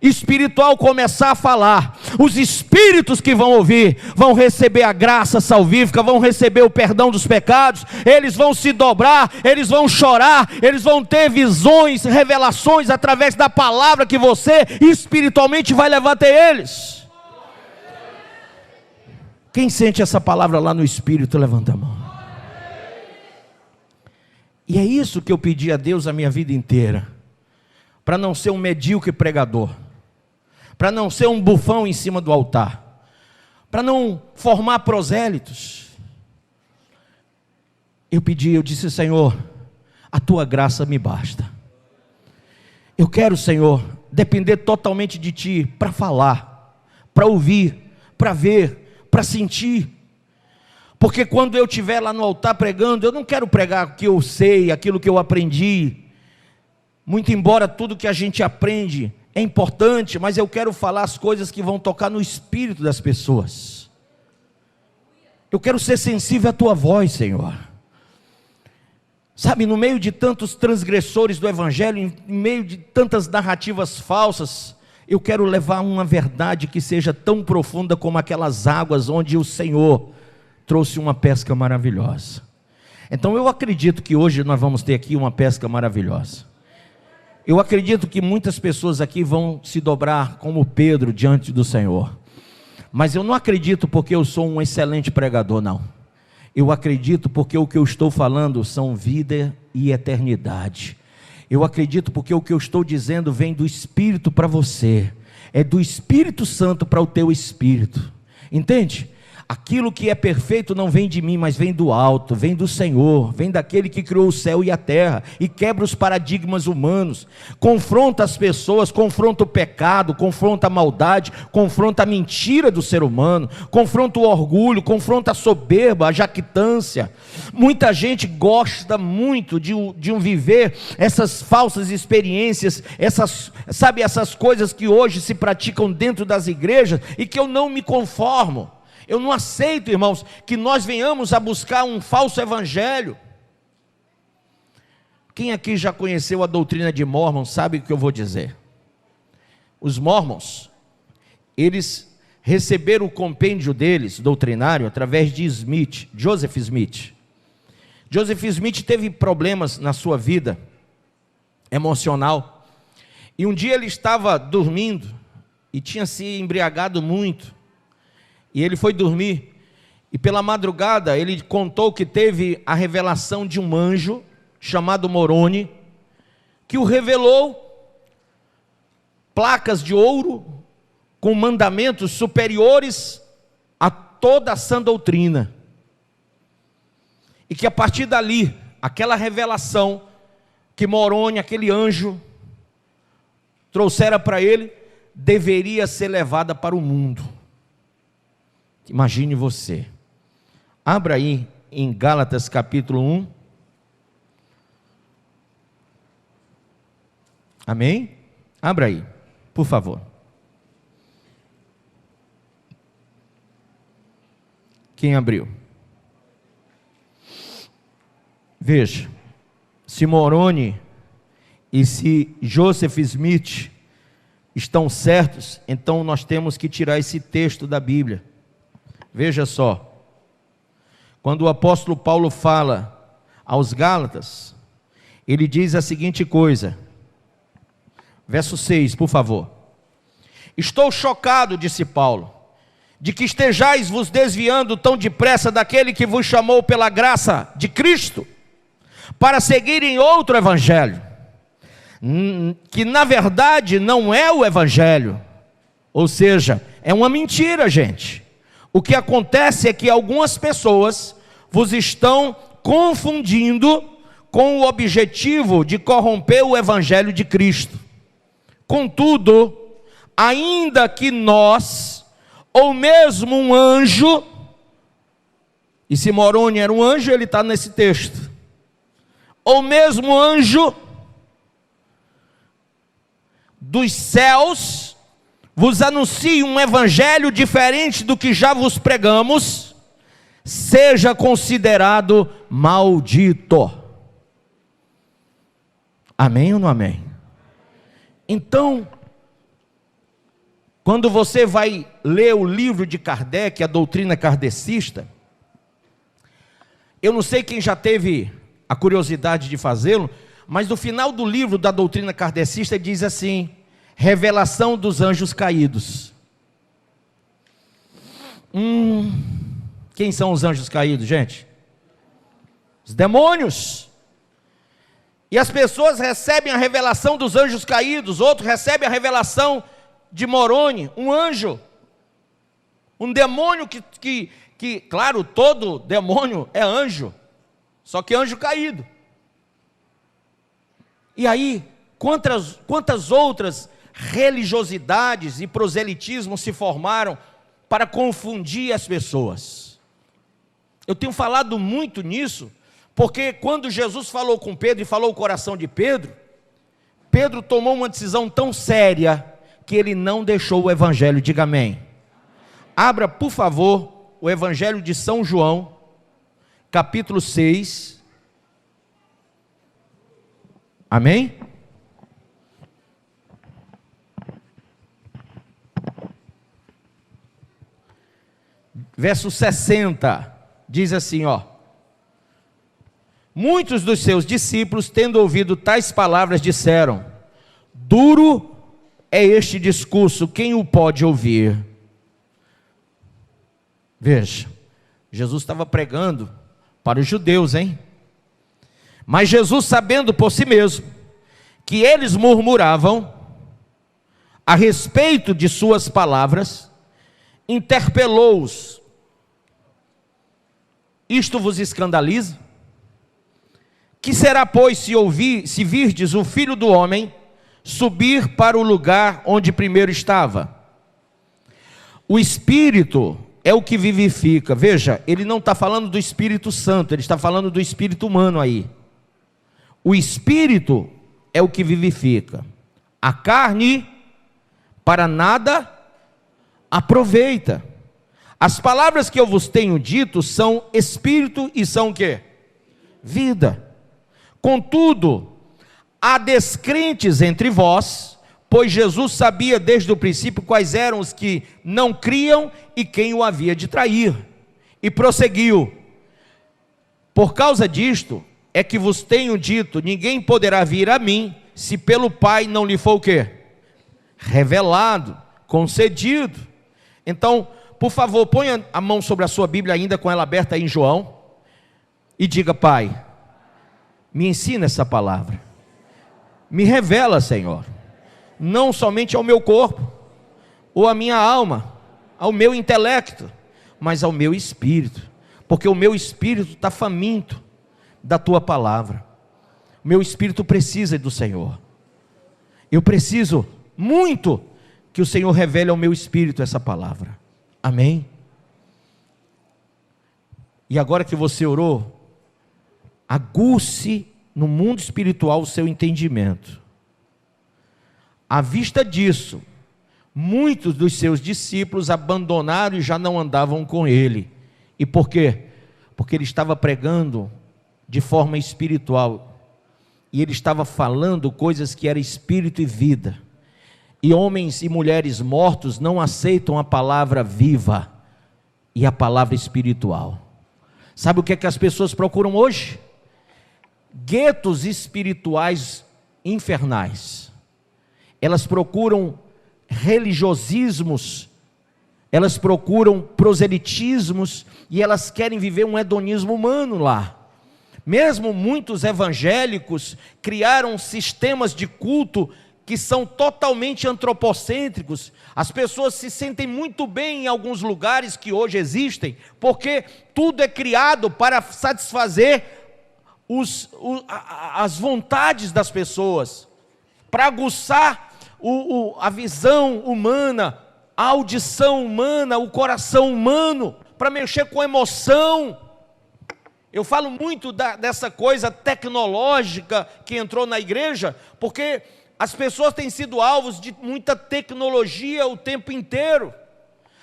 espiritual, começar a falar, os espíritos que vão ouvir vão receber a graça salvífica, vão receber o perdão dos pecados, eles vão se dobrar, eles vão chorar, eles vão ter visões, revelações através da palavra que você espiritualmente vai levar até eles. Quem sente essa palavra lá no espírito, levanta a mão. E é isso que eu pedi a Deus a minha vida inteira, para não ser um medíocre pregador, para não ser um bufão em cima do altar, para não formar prosélitos. Eu disse: Senhor, a tua graça me basta. Eu quero, Senhor, depender totalmente de ti para falar, para ouvir, para ver, para sentir. Porque quando eu estiver lá no altar pregando, eu não quero pregar o que eu sei, aquilo que eu aprendi. Muito embora tudo que a gente aprende é importante, mas eu quero falar as coisas que vão tocar no espírito das pessoas. Eu quero ser sensível à tua voz, Senhor. Sabe, no meio de tantos transgressores do Evangelho, em meio de tantas narrativas falsas, eu quero levar uma verdade que seja tão profunda como aquelas águas onde o Senhor trouxe uma pesca maravilhosa. Então eu acredito que hoje nós vamos ter aqui uma pesca maravilhosa. Eu acredito que muitas pessoas aqui vão se dobrar como Pedro diante do Senhor. Mas eu não acredito porque eu sou um excelente pregador, não. Eu acredito porque o que eu estou falando são vida e eternidade. Eu acredito porque o que eu estou dizendo vem do Espírito para você. É do Espírito Santo para o teu espírito. Entende? Aquilo que é perfeito não vem de mim, mas vem do alto, vem do Senhor, vem daquele que criou o céu e a terra, e quebra os paradigmas humanos, confronta as pessoas, confronta o pecado, confronta a maldade, confronta a mentira do ser humano, confronta o orgulho, confronta a soberba, a jactância. Muita gente gosta muito de um viver essas falsas experiências, essas coisas que hoje se praticam dentro das igrejas, e que eu não me conformo. Eu não aceito, irmãos, que nós venhamos a buscar um falso evangelho. Quem aqui já conheceu a doutrina de Mormon sabe o que eu vou dizer. Os Mormons, eles receberam o compêndio deles, doutrinário, através de Joseph Smith. Joseph Smith teve problemas na sua vida emocional. E um dia ele estava dormindo e tinha se embriagado muito. E ele foi dormir, e pela madrugada ele contou que teve a revelação de um anjo, chamado Moroni, que o revelou placas de ouro, com mandamentos superiores a toda a sã doutrina. E que a partir dali, aquela revelação que Moroni, aquele anjo, trouxera para ele, deveria ser levada para o mundo. Imagine você, abra aí em Gálatas capítulo 1, amém? Abra aí, por favor. Quem abriu? Veja, se Moroni e se Joseph Smith estão certos, então nós temos que tirar esse texto da Bíblia. Veja só, quando o apóstolo Paulo fala aos Gálatas, ele diz a seguinte coisa, verso 6, por favor. Estou chocado, disse Paulo, de que estejais vos desviando tão depressa daquele que vos chamou pela graça de Cristo, para seguirem outro evangelho, que na verdade não é o evangelho, ou seja, é uma mentira, gente. O que acontece é que algumas pessoas vos estão confundindo com o objetivo de corromper o evangelho de Cristo. Contudo, ainda que nós, ou mesmo um anjo, e se Moroni era um anjo, ele está nesse texto, ou mesmo anjo dos céus, vos anuncie um evangelho diferente do que já vos pregamos, seja considerado maldito. Amém ou não amém? Então, quando você vai ler o livro de Kardec, a doutrina kardecista, eu não sei quem já teve a curiosidade de fazê-lo, mas no final do livro da doutrina kardecista diz assim: revelação dos anjos caídos. Quem são os anjos caídos, gente? Os demônios. E as pessoas recebem a revelação dos anjos caídos, outros recebem a revelação de Moroni, um anjo, um demônio que claro, todo demônio é anjo, só que anjo caído. E aí, quantas outras religiosidades e proselitismos se formaram para confundir as pessoas? Eu tenho falado muito nisso, porque quando Jesus falou com Pedro e falou o coração de Pedro, Pedro tomou uma decisão tão séria, que ele não deixou o evangelho. Diga amém. Abra, por favor, o evangelho de São João, capítulo 6. Amém? Verso 60, diz assim, ó: muitos dos seus discípulos, tendo ouvido tais palavras, disseram: duro é este discurso, quem o pode ouvir? Veja, Jesus estava pregando para os judeus, hein? Mas Jesus, sabendo por si mesmo que eles murmuravam a respeito de suas palavras, interpelou-os: isto vos escandaliza? Que será, pois, se virdes o Filho do Homem subir para o lugar onde primeiro estava? O Espírito é o que vivifica. Veja, ele não está falando do Espírito Santo, ele está falando do Espírito humano aí. O Espírito é o que vivifica. A carne para nada aproveita. As palavras que eu vos tenho dito são Espírito e são o quê? Vida. Contudo, há descrentes entre vós, pois Jesus sabia desde o princípio quais eram os que não criam e quem o havia de trair. E prosseguiu: por causa disto é que vos tenho dito, ninguém poderá vir a mim, se pelo Pai não lhe for o quê? Revelado, concedido. Então, por favor, ponha a mão sobre a sua Bíblia ainda com ela aberta aí em João, e diga: Pai, me ensina essa palavra, me revela, Senhor, não somente ao meu corpo, ou à minha alma, ao meu intelecto, mas ao meu espírito, porque o meu espírito está faminto da tua palavra. O meu espírito precisa do Senhor. Eu preciso muito que o Senhor revele ao meu espírito essa palavra. Amém? E agora que você orou, aguce no mundo espiritual o seu entendimento. À vista disso, muitos dos seus discípulos abandonaram e já não andavam com ele. E por quê? Porque ele estava pregando de forma espiritual, e ele estava falando coisas que eram espírito e vida, e homens e mulheres mortos não aceitam a palavra viva e a palavra espiritual. Sabe o que é que as pessoas procuram hoje? guetos espirituais infernais. Elas procuram religiosismos, elas procuram proselitismos, e elas querem viver um hedonismo humano lá. Mesmo muitos evangélicos criaram sistemas de culto que são totalmente antropocêntricos. As pessoas se sentem muito bem em alguns lugares que hoje existem, porque tudo é criado para satisfazer as vontades das pessoas, para aguçar a visão humana, a audição humana, o coração humano, para mexer com emoção. Eu falo muito dessa coisa tecnológica que entrou na igreja, porque as pessoas têm sido alvos de muita tecnologia o tempo inteiro.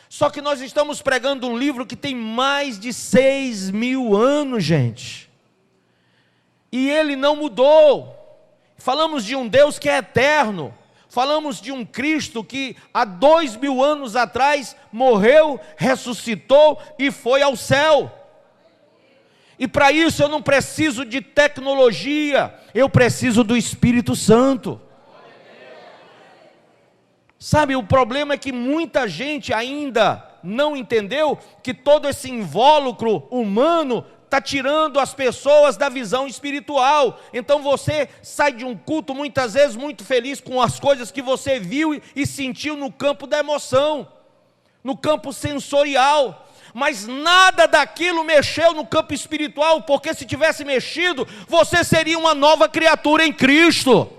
Só que nós estamos pregando um livro que tem mais de 6.000 anos, gente. E ele não mudou. Falamos de um Deus que é eterno. Falamos de um Cristo que há 2.000 anos atrás morreu, ressuscitou e foi ao céu. E para isso eu não preciso de tecnologia, eu preciso do Espírito Santo. Sabe, o problema é que muita gente ainda não entendeu que todo esse invólucro humano está tirando as pessoas da visão espiritual. Então você sai de um culto muitas vezes muito feliz com as coisas que você viu e sentiu no campo da emoção, no campo sensorial, mas nada daquilo mexeu no campo espiritual, porque se tivesse mexido, você seria uma nova criatura em Cristo.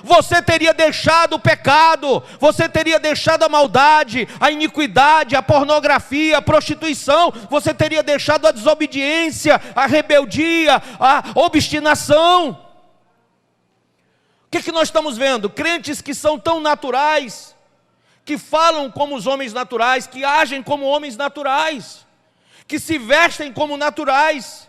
Você teria deixado o pecado, você teria deixado a maldade, a iniquidade, a pornografia, a prostituição, você teria deixado a desobediência, a rebeldia, a obstinação. O que nós estamos vendo? Crentes que são tão naturais, que falam como os homens naturais, que agem como homens naturais, que se vestem como naturais.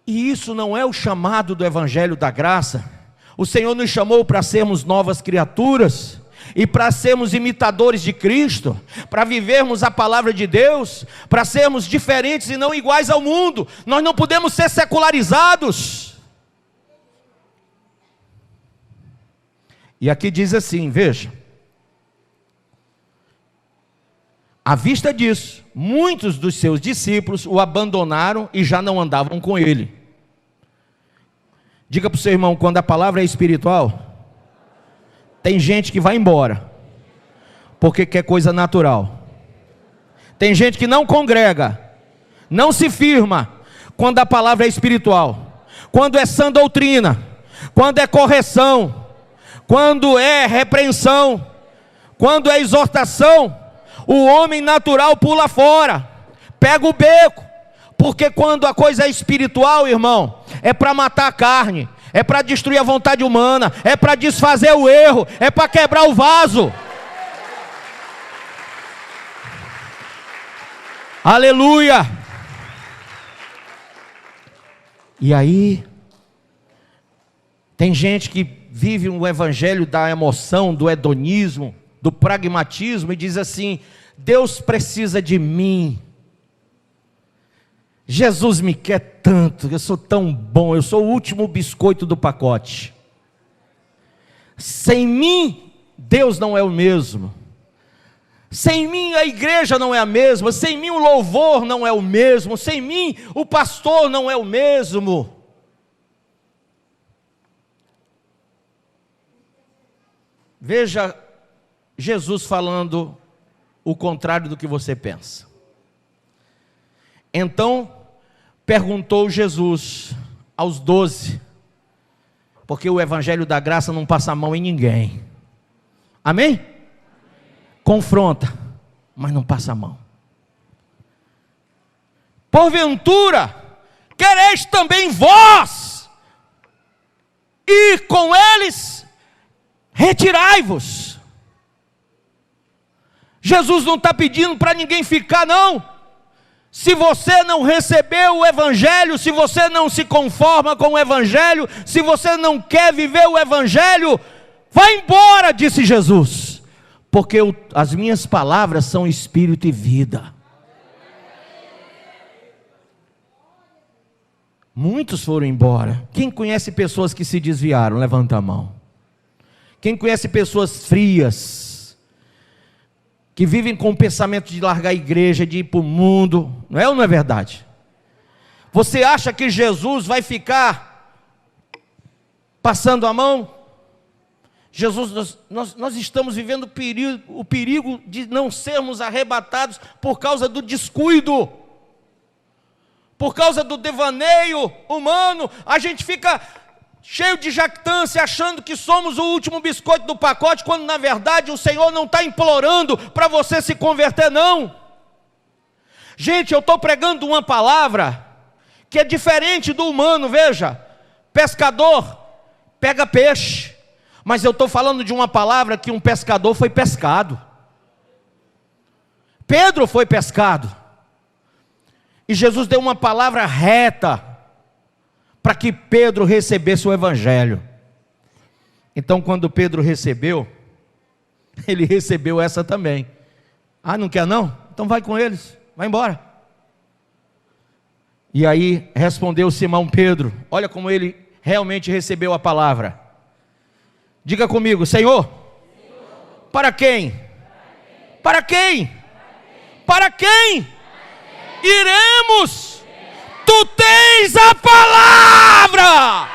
E isso não é o chamado do Evangelho da Graça. O Senhor nos chamou para sermos novas criaturas, e para sermos imitadores de Cristo, para vivermos a palavra de Deus, para sermos diferentes e não iguais ao mundo. Nós não podemos ser secularizados. E aqui diz assim, veja: à vista disso, muitos dos seus discípulos o abandonaram e já não andavam com ele. Diga para o seu irmão, quando a palavra é espiritual, tem gente que vai embora, porque quer coisa natural. Tem gente que não congrega, não se firma, quando a palavra é espiritual. Quando é sã doutrina, quando é correção, quando é repreensão, quando é exortação, o homem natural pula fora, pega o beco. Porque quando a coisa é espiritual, irmão, é para matar a carne, é para destruir a vontade humana, é para desfazer o erro, é para quebrar o vaso. Aleluia! E aí, tem gente que vive um evangelho da emoção, do hedonismo, do pragmatismo, e diz assim: Deus precisa de mim. Jesus me quer tanto, eu sou tão bom, eu sou o último biscoito do pacote. Sem mim, Deus não é o mesmo. Sem mim, a igreja não é a mesma. Sem mim, o louvor não é o mesmo. Sem mim, o pastor não é o mesmo. Veja Jesus falando o contrário do que você pensa. Então perguntou Jesus aos 12, porque o Evangelho da Graça não passa a mão em ninguém, amém? Confronta, mas não passa a mão. Porventura, quereis também vós ir com eles? Retirai-vos. Jesus não está pedindo para ninguém ficar, não. Se você não recebeu o Evangelho, se você não se conforma com o Evangelho, se você não quer viver o Evangelho, vá embora, disse Jesus, porque as minhas palavras são espírito e vida. Muitos foram embora. Quem conhece pessoas que se desviaram? Levanta a mão. Quem conhece pessoas frias, que vivem com o pensamento de largar a igreja, de ir para o mundo, não é ou não é verdade? Você acha que Jesus vai ficar passando a mão? Jesus, nós estamos vivendo o perigo de não sermos arrebatados por causa do descuido, por causa do devaneio humano. A gente fica cheio de jactância, achando que somos o último biscoito do pacote, quando na verdade o Senhor não está implorando para você se converter, não. Gente, eu estou pregando uma palavra que é diferente do humano. Veja, pescador pega peixe, mas eu estou falando de uma palavra que um pescador foi pescado. Pedro foi pescado, e Jesus deu uma palavra reta para que Pedro recebesse o evangelho. Então, quando Pedro recebeu, ele recebeu essa também. Ah, não quer não? Então vai com eles, vai embora. E aí respondeu Simão Pedro, olha como ele realmente recebeu a palavra. Diga comigo: Senhor, para quem? Para quem? Para quem iremos? Tu tens a palavra.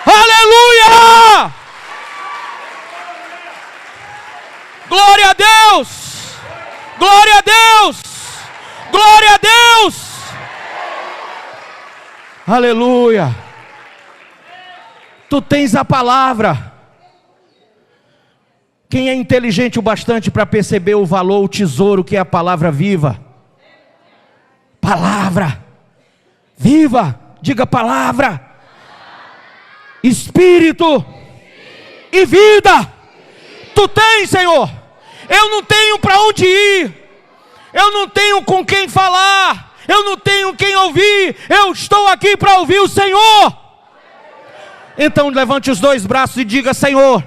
Aleluia! Glória a Deus! Glória a Deus! Glória a Deus! Aleluia! Tu tens a palavra. Quem é inteligente o bastante para perceber o valor, o tesouro que é a palavra viva? Palavra viva, diga palavra, espírito e vida. Tu tens, Senhor. Eu não tenho para onde ir, eu não tenho com quem falar, eu não tenho quem ouvir. Eu estou aqui para ouvir o Senhor. Então levante os dois braços e diga: Senhor,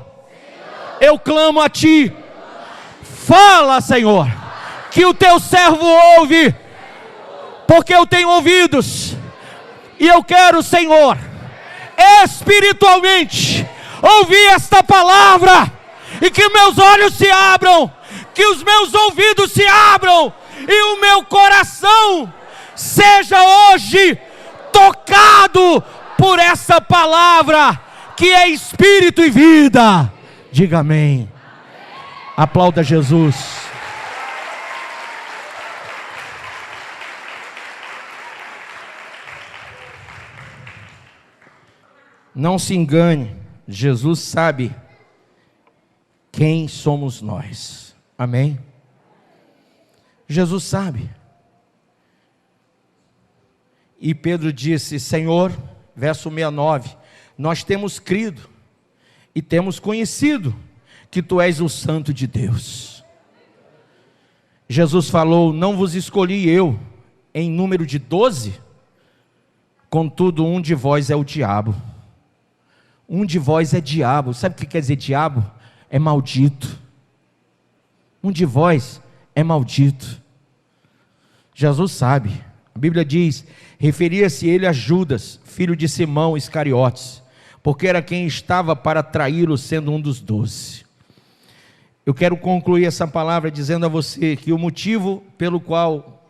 eu clamo a Ti. Fala, Senhor, que o Teu servo ouve, porque eu tenho ouvidos, e eu quero, Senhor, espiritualmente ouvir esta palavra, e que meus olhos se abram, que os meus ouvidos se abram, e o meu coração seja hoje tocado por essa palavra, que é espírito e vida. Diga amém. Aplauda Jesus. Não se engane, Jesus sabe quem somos nós. Amém? Jesus sabe. E Pedro disse: Senhor, verso 69, nós temos crido e temos conhecido que Tu és o Santo de Deus. Jesus falou: não vos escolhi eu em número de 12, contudo um de vós é o diabo. Um de vós é diabo. Sabe o que quer dizer diabo? É maldito. Um de vós é maldito. Jesus sabe. A Bíblia diz: referia-se ele a Judas, filho de Simão Iscariotes, porque era quem estava para traí-lo, sendo um dos 12. Eu quero concluir essa palavra dizendo a você que o motivo pelo qual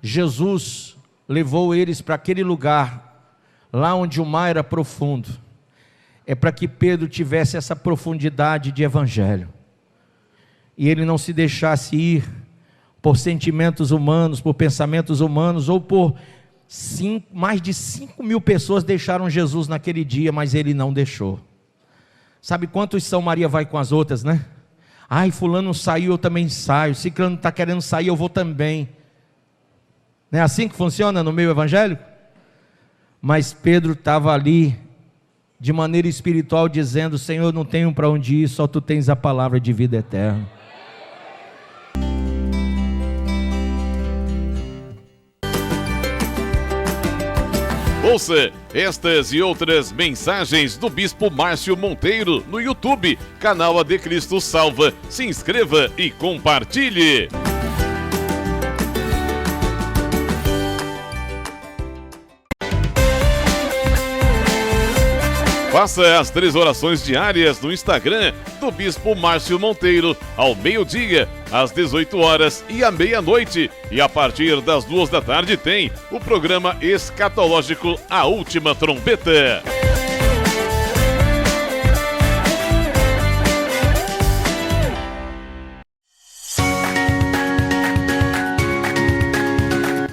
Jesus levou eles para aquele lugar, lá onde o mar era profundo, é para que Pedro tivesse essa profundidade de evangelho, e ele não se deixasse ir por sentimentos humanos, por pensamentos humanos, ou por mais de 5.000 pessoas deixaram Jesus naquele dia, mas ele não deixou. Sabe quantos São Maria vai com as outras, né? Ai, fulano saiu, eu também saio. Ciclano está querendo sair, eu vou também. Não é assim que funciona no meio evangélico? Mas Pedro estava ali, de maneira espiritual, dizendo: Senhor, não tenho para onde ir, só Tu tens a palavra de vida eterna. Ouça estas e outras mensagens do Bispo Márcio Monteiro no YouTube, canal AD Cristo Salva. Se inscreva e compartilhe. Faça as 3 orações diárias no Instagram do Bispo Márcio Monteiro, ao meio-dia, às 18 horas e à meia-noite. E a partir das 2 da tarde tem o programa escatológico A Última Trombeta.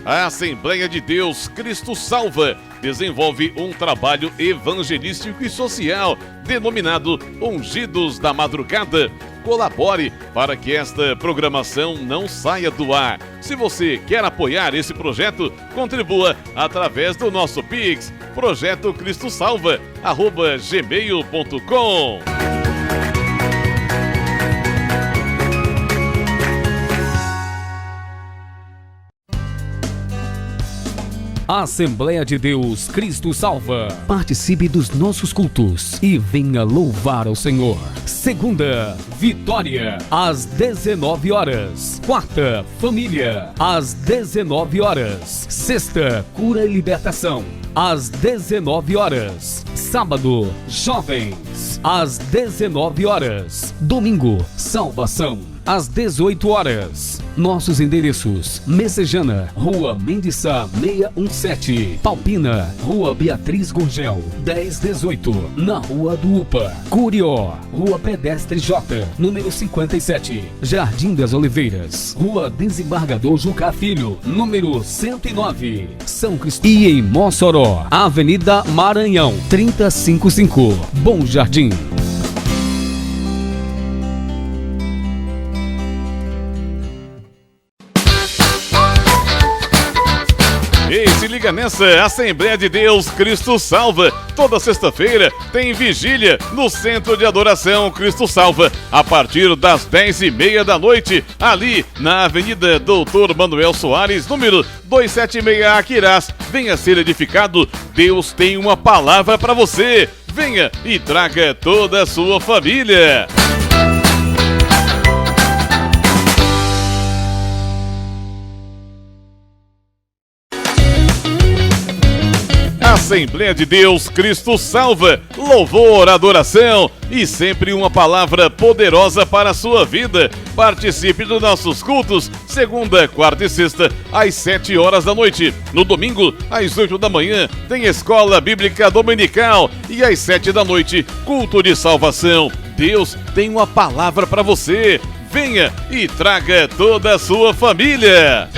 A Assembleia de Deus Cristo Salva desenvolve um trabalho evangelístico e social denominado Ungidos da Madrugada. Colabore para que esta programação não saia do ar. Se você quer apoiar esse projeto, contribua através do nosso Pix, projetocristosalva@gmail.com. Assembleia de Deus Cristo Salva. Participe dos nossos cultos e venha louvar ao Senhor. Segunda, Vitória, às 19 horas. Quarta, Família, às 19 horas. Sexta, Cura e Libertação, às 19 horas. Sábado, Jovens, às 19 horas. Domingo, Salvação, às 18 horas. Nossos endereços: Messejana, Rua Mendes Sá 617, Palpina, Rua Beatriz Gurgel 1018, na Rua do Upa. Curió, Rua Pedestre J, número 57, Jardim das Oliveiras, Rua Desembargador Jucá Filho, número 109, São Cristóvão. E em Mossoró, Avenida Maranhão 355, Bom Jardim. Ei, se liga nessa, Assembleia de Deus Cristo Salva. Toda sexta-feira tem vigília no Centro de Adoração Cristo Salva, a partir das 10h30 da noite, ali na Avenida Doutor Manuel Soares, número 276, Aquirás. Venha ser edificado, Deus tem uma palavra para você. Venha e traga toda a sua família. Assembleia de Deus Cristo Salva, louvor, adoração e sempre uma palavra poderosa para a sua vida. Participe dos nossos cultos, segunda, quarta e sexta, às 7 horas da noite. No domingo, às 8 da manhã, tem Escola Bíblica Dominical e às 7 da noite, culto de salvação. Deus tem uma palavra para você. Venha e traga toda a sua família.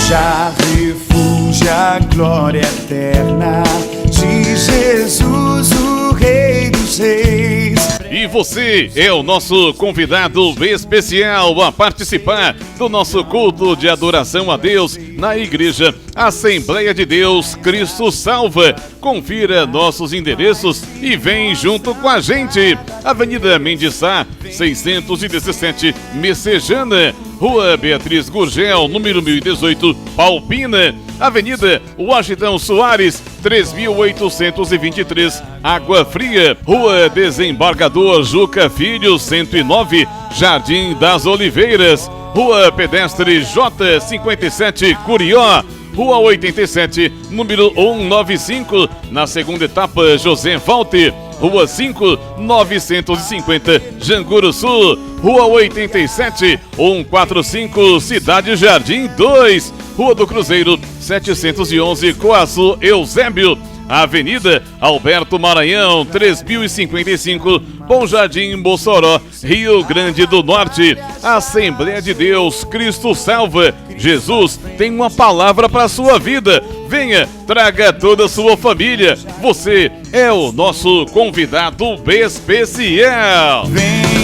Já refúgio a glória eterna de Jesus, o Rei dos Reis. E você é o nosso convidado especial a participar do nosso culto de adoração a Deus na Igreja Assembleia de Deus Cristo Salva. Confira nossos endereços e vem junto com a gente. Avenida Mendes Sá, 617, Messejana. Rua Beatriz Gurgel, número 1018, Palpina. Avenida Washington Soares, 3823, Água Fria. Rua Desembargador Jucá Filho, 109, Jardim das Oliveiras. Rua Pedestre J, 57, Curió. Rua 87, número 195, na segunda etapa, José Walter. Rua 5, 950, Janguru Sul. Rua 87, 145, Cidade Jardim 2. Rua do Cruzeiro, 711, Coaçu, Eusébio. Avenida Alberto Maranhão, 3055, Bom Jardim, Mossoró, Rio Grande do Norte. Assembleia de Deus Cristo Salva. Jesus tem uma palavra para a sua vida. Venha, traga toda a sua família. Você é o nosso convidado especial. Vem